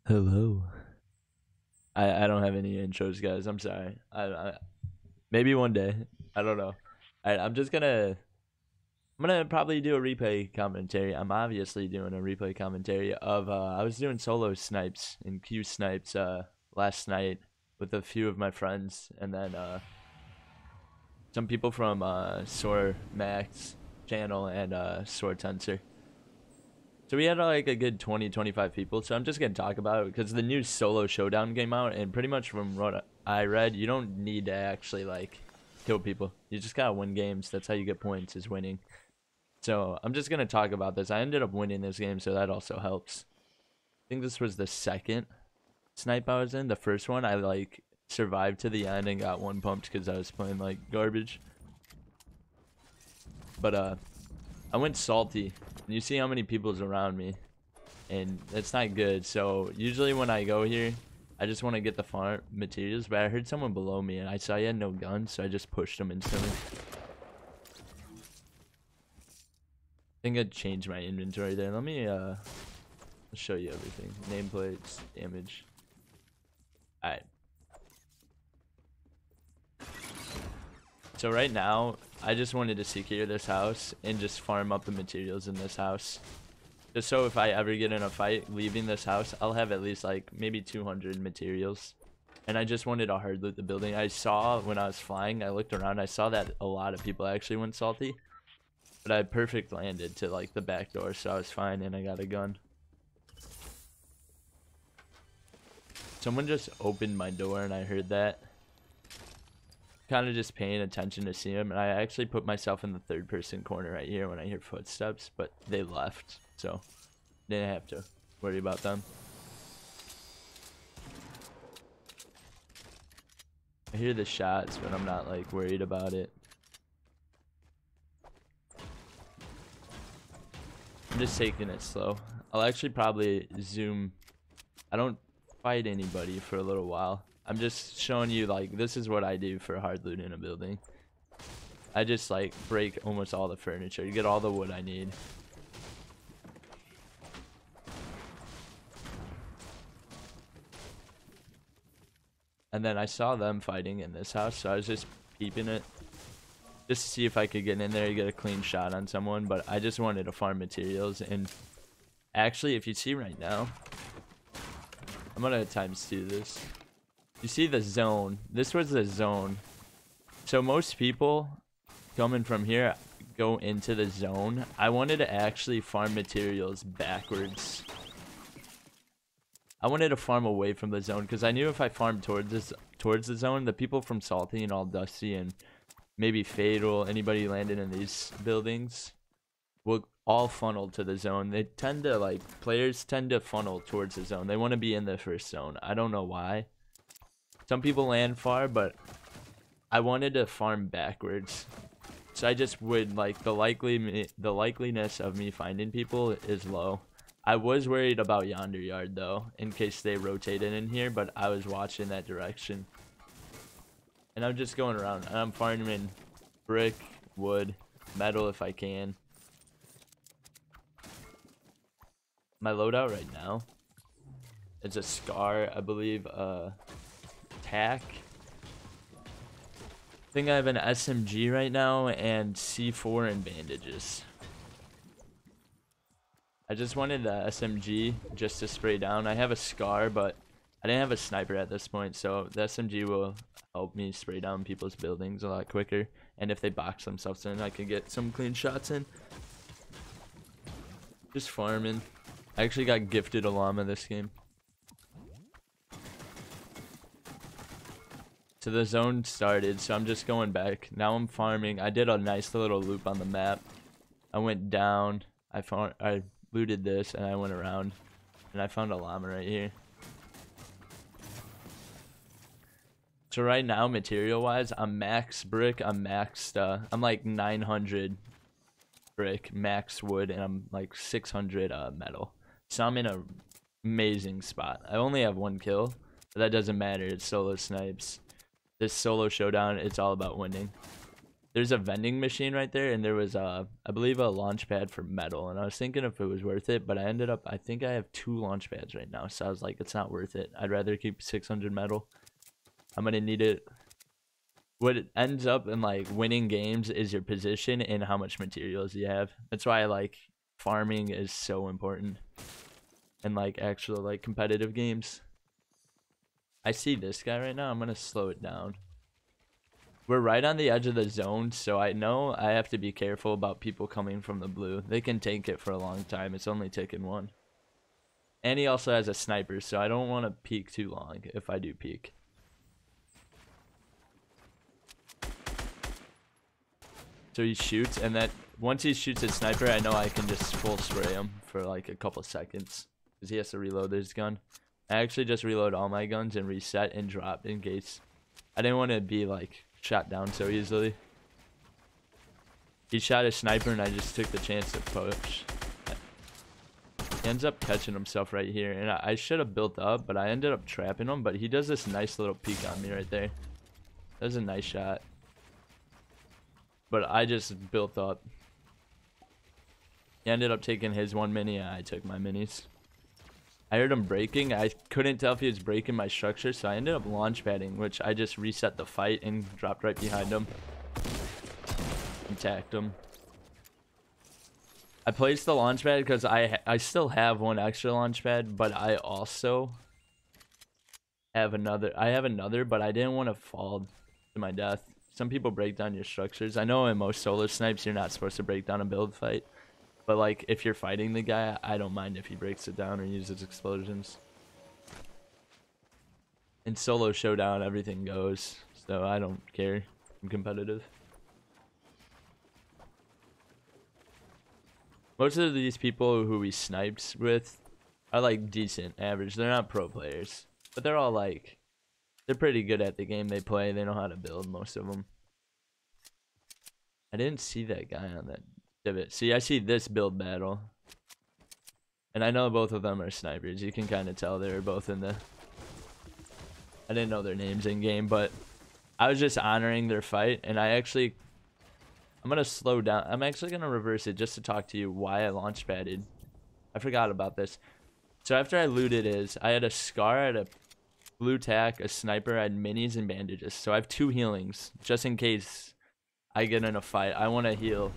Hello. I don't have any intros, guys. I'm sorry. I maybe one day. I don't know. I'm gonna probably do a replay commentary. I'm obviously doing a replay commentary of I was doing solo snipes and Q snipes last night with a few of my friends, and then some people from Soar Max channel and Soar Tensor. So we had like a good 20-25 people. So I'm just going to talk about it because the new solo showdown came out, and pretty much from what I read, you don't need to actually like kill people. You just got to win games. That's how you get points, is winning. So I'm just going to talk about this. I ended up winning this game, so that also helps. I think this was the second snipe I was in. The first one I like survived to the end and got one pumped because I was playing like garbage. But I went salty. And you see how many people's around me, and that's not good. So usually when I go here, I just want to get the farm materials, but I heard someone below me and I saw he had no gun, so I just pushed him instantly. I think I'd change my inventory there. Let me show you everything. Nameplates, damage. Alright. So right now, I just wanted to secure this house and just farm up the materials in this house. Just so if I ever get in a fight leaving this house, I'll have at least like maybe 200 materials. And I just wanted to hard loot the building. I saw when I was flying, I looked around, I saw that a lot of people actually went salty. But I perfect landed to like the back door, so I was fine and I got a gun. Someone just opened my door and I heard that. Kind of just paying attention to see him, and I actually put myself in the third person corner right here when I hear footsteps, but they left, so didn't have to worry about them. I hear the shots, but I'm not like worried about it. I'm just taking it slow. I'll actually probably zoom. I don't fight anybody for a little while. I'm just showing you like this is what I do for hard loot in a building. I just like break almost all the furniture, you get all the wood I need. And then I saw them fighting in this house, so I was just peeping it just to see if I could get in there and get a clean shot on someone. But I just wanted to farm materials, and actually if you see right now, I'm gonna ×2 this. You see the zone. This was the zone. So most people coming from here go into the zone. I wanted to actually farm materials backwards. I wanted to farm away from the zone because I knew if I farmed towards the zone, the people from Salty and All Dusty and maybe Fatal, anybody landing in these buildings, will all funnel to the zone. They tend to like, players tend to funnel towards the zone. They want to be in the first zone. I don't know why. Some people land far, but I wanted to farm backwards. So I just would like the likeliness of me finding people is low. I was worried about yonder yard though, in case they rotated in here, but I was watching that direction. And I'm just going around and I'm farming brick, wood, metal if I can. My loadout right now is a Scar, I believe, tack. I think I have an SMG right now and C4 and bandages. I just wanted the SMG just to spray down. I have a Scar, but I didn't have a sniper at this point, so the SMG will help me spray down people's buildings a lot quicker. And if they box themselves in, I can get some clean shots in. Just farming. I actually got gifted a llama this game. So the zone started, so I'm just going back. Now I'm farming. I did a nice little loop on the map. I went down. I looted this, and I went around, and I found a llama right here. So right now, material-wise, I'm max brick. I'm maxed. I'm like 900 brick, max wood, and I'm like 600 metal. So I'm in a amazing spot. I only have 1 kill, but that doesn't matter. It's solo snipes. This solo showdown, it's all about winning. there's a vending machine right there, and there was I believe a launch pad for metal, and I was thinking if it was worth it, but I think I have 2 launch pads right now, so I was like, it's not worth it. I'd rather keep 600 metal. I'm gonna need it. What it ends up in like winning games is your position and how much materials you have. That's why like farming is so important in like actual like competitive games. I see this guy right now. I'm gonna slow it down. We're right on the edge of the zone, so I know I have to be careful about people coming from the blue. They can tank it for a long time. It's only taken 1. And he also has a sniper, so I don't want to peek too long if I do peek. So he shoots, and then once he shoots his sniper, I know I can just full spray him for like a couple seconds. Because he has to reload his gun. I actually just reload all my guns and reset and drop in case. I didn't want to be like shot down so easily. He shot a sniper and I just took the chance to push. He ends up catching himself right here, and I should have built up, but I ended up trapping him. But he does this nice little peek on me right there. That was a nice shot, but I just built up. He ended up taking his 1 mini and I took my minis. I heard him breaking. I couldn't tell if he was breaking my structure, so I ended up launch padding, which I just reset the fight and dropped right behind him. Attacked him. I placed the launch pad because I still have 1 extra launch pad, but I also have another. I have another, but I didn't want to fall to my death. Some people break down your structures. I know in most solo snipes you're not supposed to break down a build fight. But like if you're fighting the guy, I don't mind if he breaks it down or uses explosions. In solo showdown, everything goes, so I don't care. I'm competitive. Most of these people who we snipes with are like decent, average. They're not pro players, but they're all like, they're pretty good at the game they play. They know how to build, most of them. I didn't see that guy on that divot. See, I see this build battle, and I know both of them are snipers. You can kind of tell they were both in the, I didn't know their names in game, but I was just honoring their fight. And I'm gonna slow down. I'm actually gonna reverse it just to talk to you why I launch padded. I forgot about this. So after I looted I had a scar, I had a blue tack, a sniper, I had minis and bandages. So I have 2 healings just in case I get in a fight. I want to heal.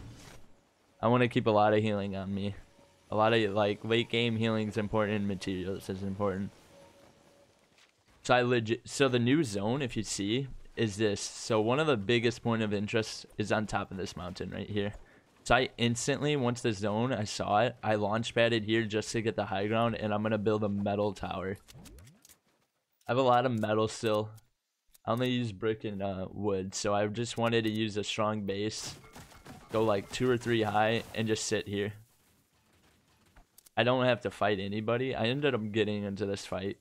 I want to keep a lot of healing on me. A lot of like late game healing is important, and materials is important. So so the new zone, if you see, is this. So one of the biggest point of interest is on top of this mountain right here. So I instantly, once the zone, I saw it, I launch padded here just to get the high ground, and I'm gonna build a metal tower. I have a lot of metal still. I only use brick and wood, so I just wanted to use a strong base. Go like 2 or 3 high and just sit here. I don't have to fight anybody. I ended up getting into this fight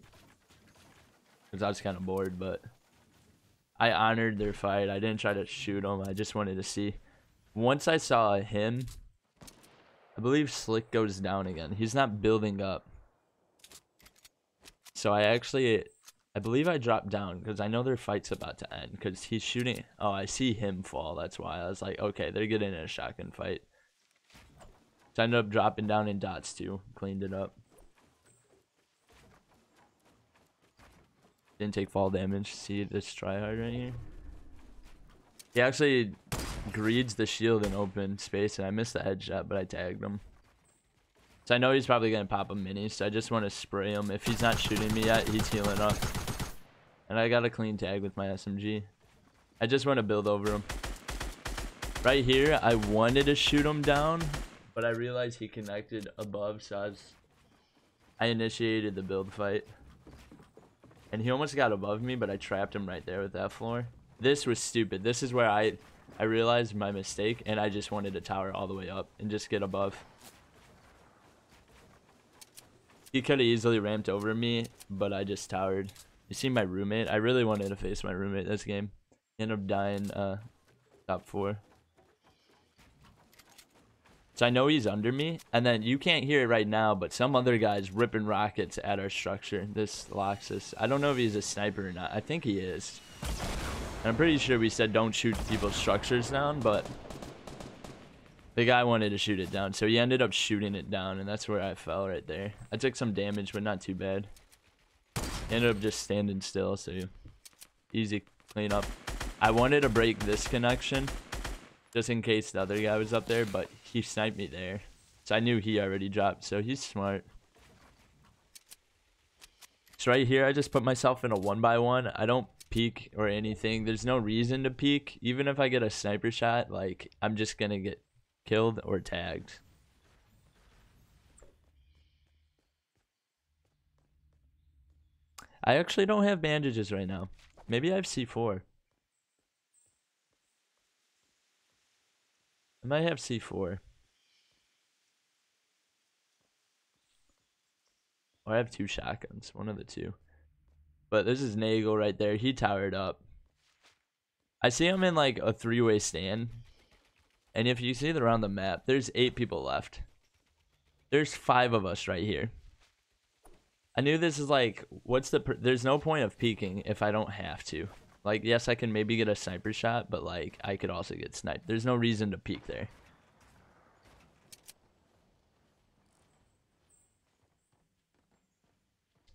because I was kind of bored, but I honored their fight. I didn't try to shoot them. I just wanted to see. Once I saw him, I believe Slick goes down again. He's not building up. So I believe I dropped down because I know their fight's about to end because he's shooting. Oh, I see him fall. That's why I was like, okay, they're getting in a shotgun fight. So I ended up dropping down in dots too. Cleaned it up. Didn't take fall damage. See this tryhard right here? He actually greeds the shield in open space, and I missed the headshot, but I tagged him. So I know he's probably going to pop a mini, so I just want to spray him. If he's not shooting me yet, he's healing up. And I got a clean tag with my SMG. I just want to build over him. Right here, I wanted to shoot him down, but I realized he connected above, so I initiated the build fight. And he almost got above me, but I trapped him right there with that floor. This was stupid. This is where I realized my mistake, and I just wanted to tower all the way up and just get above. He could have easily ramped over me, but I just towered. You see my roommate? I really wanted to face my roommate this game. He ended up dying top 4. So I know he's under me, and then you can't hear it right now, but some other guy's ripping rockets at our structure. This Loxus. I don't know if he's a sniper or not. I think he is. And I'm pretty sure we said don't shoot people's structures down, but the guy wanted to shoot it down, so he ended up shooting it down, and that's where I fell right there. I took some damage, but not too bad. Ended up just standing still, so easy clean up. I wanted to break this connection just in case the other guy was up there, but he sniped me there. So I knew he already dropped, so he's smart. So right here, I just put myself in a 1-by-1. I don't peek or anything. There's no reason to peek. Even if I get a sniper shot, like, I'm just gonna get killed or tagged. I actually don't have bandages right now. Maybe I have C4. I might have C4. Or I have 2 shotguns. One of the two. But this is Nagel right there. He towered up. I see him in like a 3-way stand. And if you see it around the map, there's 8 people left. There's 5 of us right here. I knew this is like, there's no point of peeking if I don't have to. Like, yes, I can maybe get a sniper shot, but like, I could also get sniped. There's no reason to peek there.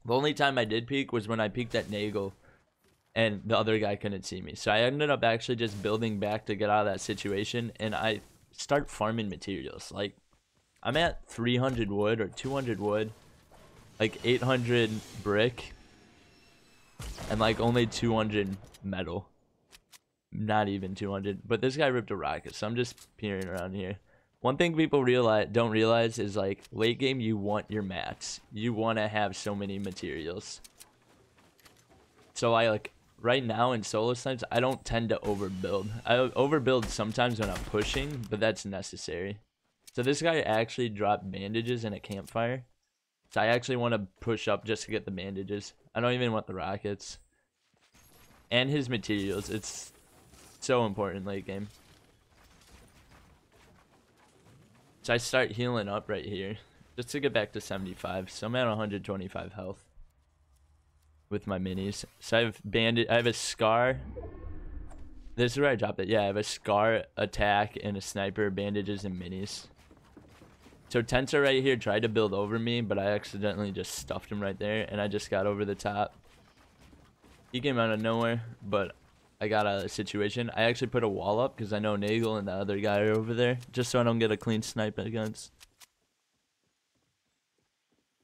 The only time I did peek was when I peeked at Nagel and the other guy couldn't see me. So I ended up actually just building back to get out of that situation, and I start farming materials. Like, I'm at 300 wood or 200 wood. Like 800 brick and like only 200 metal. Not even 200. But this guy ripped a rocket, so I'm just peering around here. One thing people don't realize is like late game, you want your mats. You want to have so many materials. So I like right now in solo snipes, I don't tend to overbuild. I overbuild sometimes when I'm pushing, but that's necessary. So this guy actually dropped bandages and a campfire. So I actually want to push up just to get the bandages. I don't even want the rockets. And his materials. It's so important late game. So I start healing up right here. Just to get back to 75. So I'm at 125 health. With my minis. So I have a scar. This is where I dropped it. Yeah, I have a scar, attack, and a sniper, bandages, and minis. So Tensa right here tried to build over me, but I accidentally just stuffed him right there, and I just got over the top. He came out of nowhere, but I got out of the situation. I actually put a wall up because I know Nagel and the other guy are over there, just so I don't get a clean snipe against.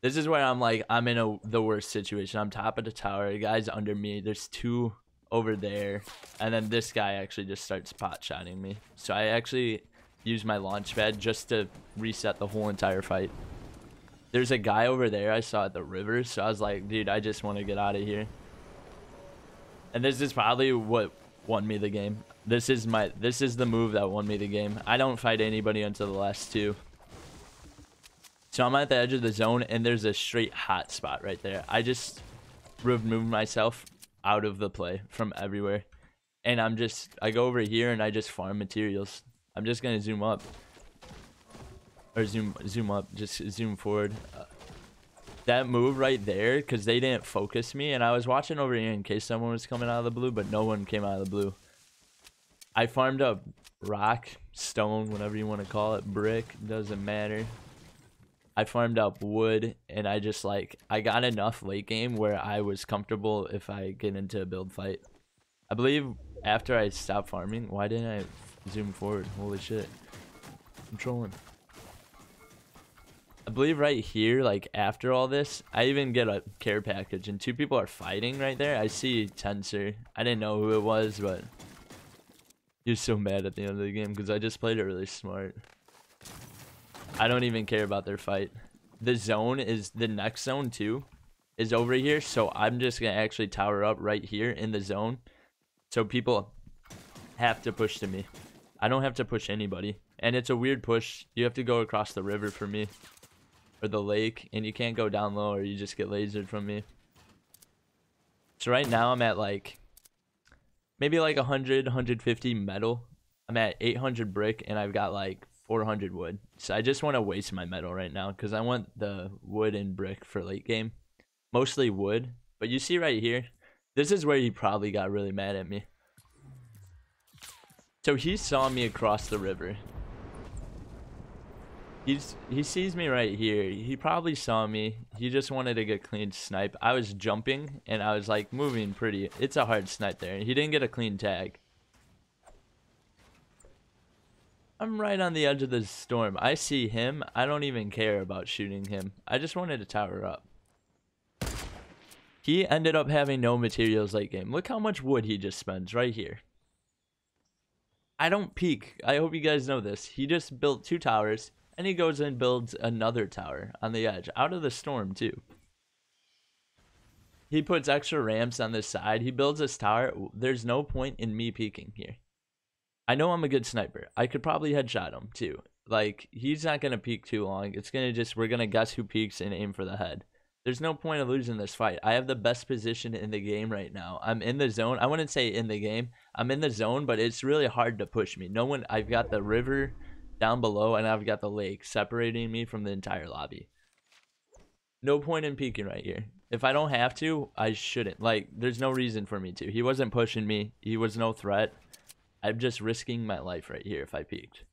This is where I'm like, I'm in the worst situation. I'm top of the tower, the guy's under me, there's 2 over there, and then this guy actually just starts pot-shotting me. So I actually use my launch pad just to reset the whole entire fight. There's a guy over there I saw at the river, so I was like, dude, I just want to get out of here. And this is probably what won me the game. This is the move that won me the game. I don't fight anybody until the last 2. So I'm at the edge of the zone, and there's a straight hot spot right there. I just removed myself out of the play from everywhere. And I go over here and I just farm materials. I'm just gonna zoom up, or zoom up, just zoom forward. That move right there, because they didn't focus me, and I was watching over here in case someone was coming out of the blue, but no one came out of the blue. I farmed up rock, stone, whatever you want to call it, brick, doesn't matter. I farmed up wood, and I just like, I got enough late game where I was comfortable if I get into a build fight. I believe after I stopped farming, why didn't I zoom forward? Holy shit. I'm trolling. I believe right here, like after all this, I even get a care package and 2 people are fighting right there. I see Tensor. I didn't know who it was, but he was so mad at the end of the game because I just played it really smart. I don't even care about their fight. The zone is, the next zone too, is over here. So I'm just going to actually tower up right here in the zone. So people have to push to me. I don't have to push anybody. And it's a weird push. You have to go across the river for me. Or the lake. And you can't go down low or you just get lasered from me. So right now I'm at like, maybe like 100, 150 metal. I'm at 800 brick and I've got like 400 wood. So I just want to waste my metal right now because I want the wood and brick for late game. Mostly wood. But you see right here, this is where he probably got really mad at me. So he saw me across the river. He sees me right here. He probably saw me. He just wanted to get clean snipe. I was jumping and I was like moving pretty. It's a hard snipe there. He didn't get a clean tag. I'm right on the edge of the storm. I see him. I don't even care about shooting him. I just wanted to tower up. He ended up having no materials late game. Look how much wood he just spends right here. I don't peek. I hope you guys know this. He just built 2 towers. And he goes and builds another tower on the edge, out of the storm too. He puts extra ramps on this side. He builds this tower. There's no point in me peeking here. I know I'm a good sniper. I could probably headshot him too. Like, he's not going to peek too long. It's going to just, we're going to guess who peeks and aim for the head. There's no point of losing this fight. I have the best position in the game right now. I'm in the zone. I wouldn't say in the game. I'm in the zone, but it's really hard to push me. No one, I've got the river down below and I've got the lake separating me from the entire lobby. No point in peeking right here. If I don't have to, I shouldn't. Like, there's no reason for me to. He wasn't pushing me. He was no threat. I'm just risking my life right here if I peeked.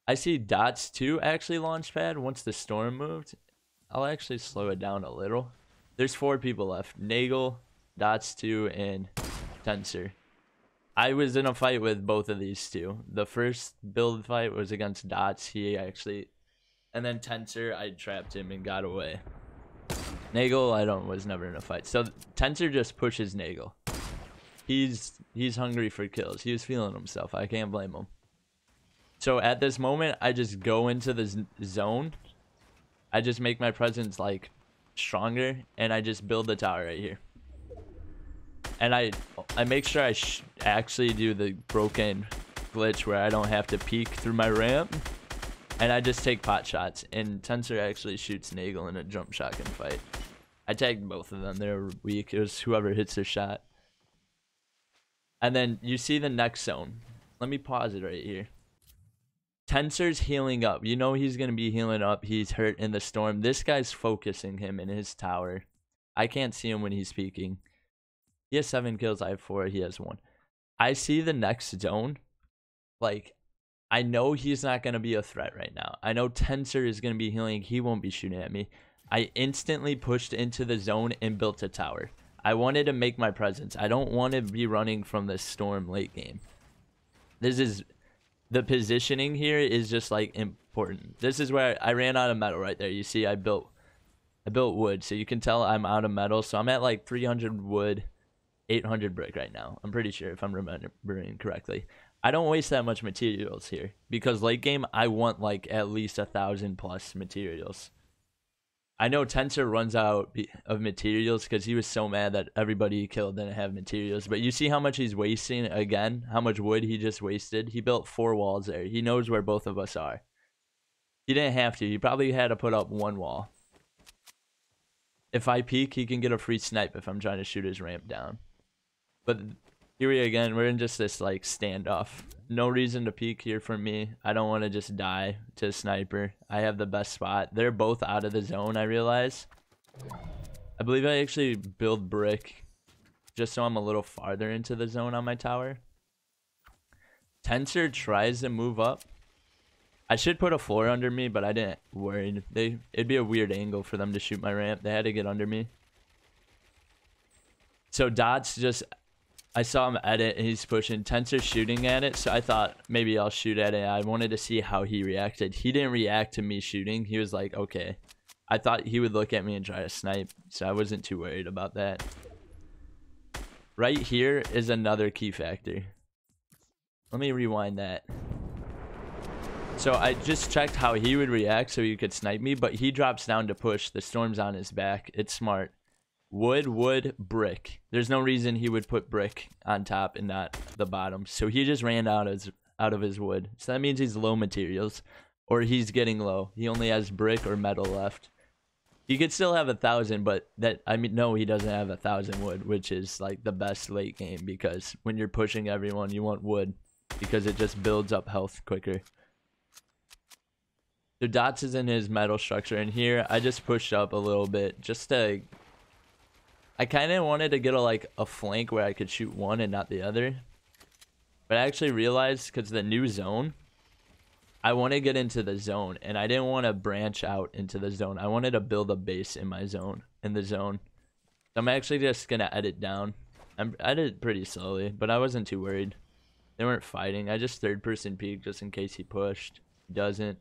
I see dots too actually launch pad once the storm moved. I'll actually slow it down a little. There's 4 people left. Nagel, dots 2, and Tensor. I was in a fight with both of these two. The first build fight was against Dots. He actually, and then Tensor, I trapped him and got away. Nagel, was never in a fight. So Tensor just pushes Nagel. He's hungry for kills. He was feeling himself. I can't blame him. So at this moment, I just go into the zone. I just make my presence like stronger, and I just build the tower right here. And I make sure I actually do the broken glitch where I don't have to peek through my ramp. And I just take pot shots. And Tensor actually shoots Nagel in a jump shotgun fight. I tagged both of them. They were weak. It was whoever hits their shot. And then you see the next zone. Let me pause it right here. Tensor's healing up. You know he's going to be healing up. He's hurt in the storm. This guy's focusing him in his tower. I can't see him when he's peeking. He has 7 kills. I have 4. He has 1. I see the next zone. Like, I know he's not going to be a threat right now. I know Tensor is going to be healing. He won't be shooting at me. I instantly pushed into the zone and built a tower. I wanted to make my presence. I don't want to be running from this storm late game. This is... The positioning here is just, like, important. This is where I ran out of metal right there. You see, I built wood. So you can tell I'm out of metal. So I'm at, like, 300 wood. 800 brick right now. I'm pretty sure if I'm remembering correctly. I don't waste that much materials here because late game I want like at least 1,000 plus materials. I know Tensor runs out of materials because he was so mad that everybody he killed didn't have materials. But you see how much he's wasting again? How much wood he just wasted? He built 4 walls there. He knows where both of us are. He didn't have to. He probably had to put up 1 wall. If I peek, he can get a free snipe if I'm trying to shoot his ramp down. But here we again, we're in just this like standoff. No reason to peek here for me. I don't want to just die to a sniper. I have the best spot. They're both out of the zone, I realize. I believe I actually build brick just so I'm a little farther into the zone on my tower. Tensor tries to move up. I should put a floor under me, but I didn't worry. It'd be a weird angle for them to shoot my ramp. They had to get under me. So Dots just... I saw him edit and he's pushing. Tensor's shooting at it, so I thought maybe I'll shoot at it. I wanted to see how he reacted. He didn't react to me shooting. He was like, okay. I thought he would look at me and try to snipe, so I wasn't too worried about that. Right here is another key factor. Let me rewind that. So I just checked how he would react so he could snipe me, but he drops down to push. The storm's on his back. It's smart. Wood, brick. There's no reason he would put brick on top and not the bottom. So he just ran out of his wood. So that means he's low materials, or he's getting low. He only has brick or metal left. He could still have 1,000, but no, he doesn't have 1,000 wood, which is like the best late game because when you're pushing everyone, you want wood because it just builds up health quicker. So Dots is in his metal structure, and here I just pushed up a little bit just to... I kind of wanted to get a flank where I could shoot one and not the other. But I actually realized, because the new zone, I want to get into the zone, and I didn't want to branch out into the zone. I wanted to build a base in my zone, in the zone. So I'm actually just going to edit down. I edited pretty slowly, but I wasn't too worried. They weren't fighting. I just third-person peeked just in case he pushed. He doesn't.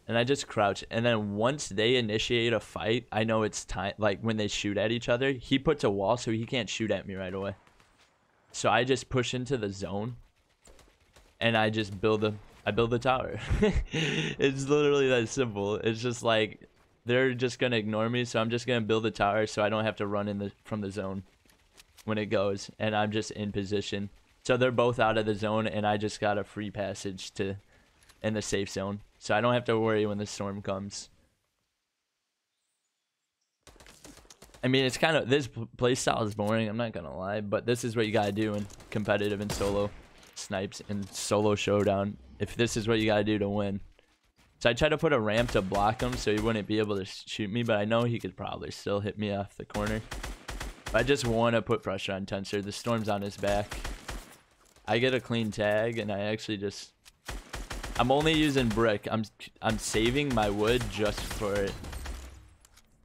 And I just crouch. And then once they initiate a fight, I know it's time. Like, when they shoot at each other, he puts a wall so he can't shoot at me right away. So I just push into the zone. And I just build the tower. It's literally that simple. It's just like, they're just going to ignore me. So I'm just going to build the tower so I don't have to run from the zone when it goes. And I'm just in position. So they're both out of the zone. And I just got a free passage in the safe zone. So I don't have to worry when the storm comes. I mean, it's kind of, this playstyle is boring, I'm not gonna lie, but this is what you gotta do in competitive and solo snipes and solo showdown, if this is what you gotta do to win. So I tried to put a ramp to block him so he wouldn't be able to shoot me, but I know he could probably still hit me off the corner. But I just want to put pressure on Tensor. The storm's on his back. I get a clean tag, and I actually just... I'm only using brick. I'm saving my wood just for it.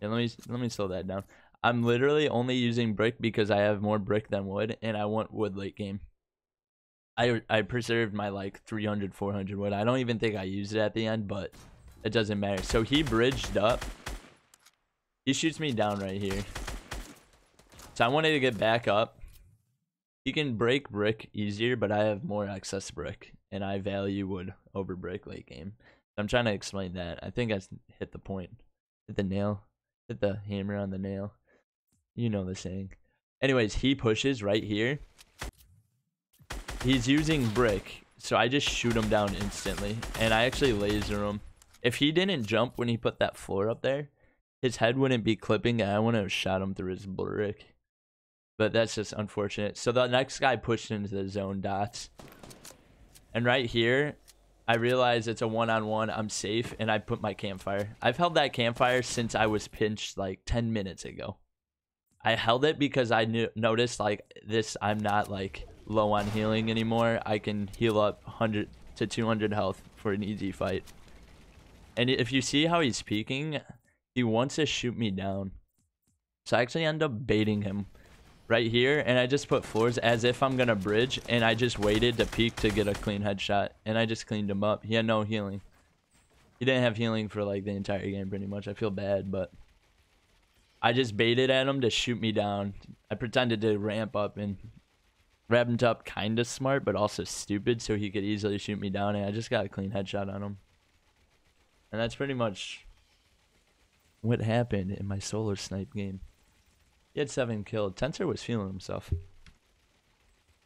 And let me slow that down. I'm literally only using brick because I have more brick than wood, and I want wood late game. I preserved my like 300, 400 wood. I don't even think I used it at the end, but it doesn't matter. So he bridged up. He shoots me down right here. So I wanted to get back up. He can break brick easier, but I have more excess brick, and I value wood over brick late game. I'm trying to explain that. I think I hit the point. Hit the nail. Hit the hammer on the nail. You know the saying. Anyways, he pushes right here. He's using brick, so I just shoot him down instantly, and I actually laser him. If he didn't jump when he put that floor up there, his head wouldn't be clipping, and I wouldn't have shot him through his brick. But that's just unfortunate. So the next guy pushed into the zone dots. And right here, I realize it's a one-on-one. I'm safe, and I put my campfire. I've held that campfire since I was pinched like 10 minutes ago. I held it because I noticed like this, I'm not like low on healing anymore. I can heal up 100 to 200 health for an easy fight. And if you see how he's peeking, he wants to shoot me down. So I actually end up baiting him right here, and I just put floors as if I'm gonna bridge, and I just waited to peek to get a clean headshot, and I just cleaned him up. He had no healing. He didn't have healing for like the entire game pretty much. I feel bad, but I just baited at him to shoot me down. I pretended to ramp up and ramped up kind of smart, but also stupid, so he could easily shoot me down, and I just got a clean headshot on him. And that's pretty much what happened in my solo snipe game. He had 7 kills. Tensor was feeling himself.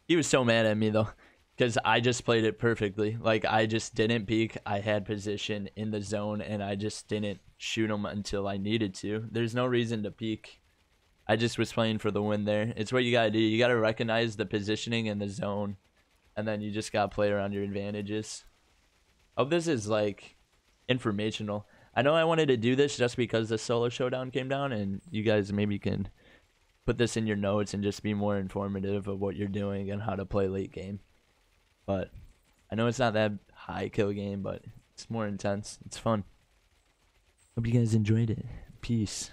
He was so mad at me though, because I just played it perfectly. Like, I just didn't peek. I had position in the zone, and I just didn't shoot him until I needed to. There's no reason to peek. I just was playing for the win there. It's what you gotta do. You gotta recognize the positioning in the zone, and then you just gotta play around your advantages. Oh, this is like informational. I know I wanted to do this just because the solo showdown came down, and you guys maybe can put this in your notes and just be more informative of what you're doing and how to play late game. But I know it's not that high kill game, but it's more intense. It's fun. Hope you guys enjoyed it. Peace.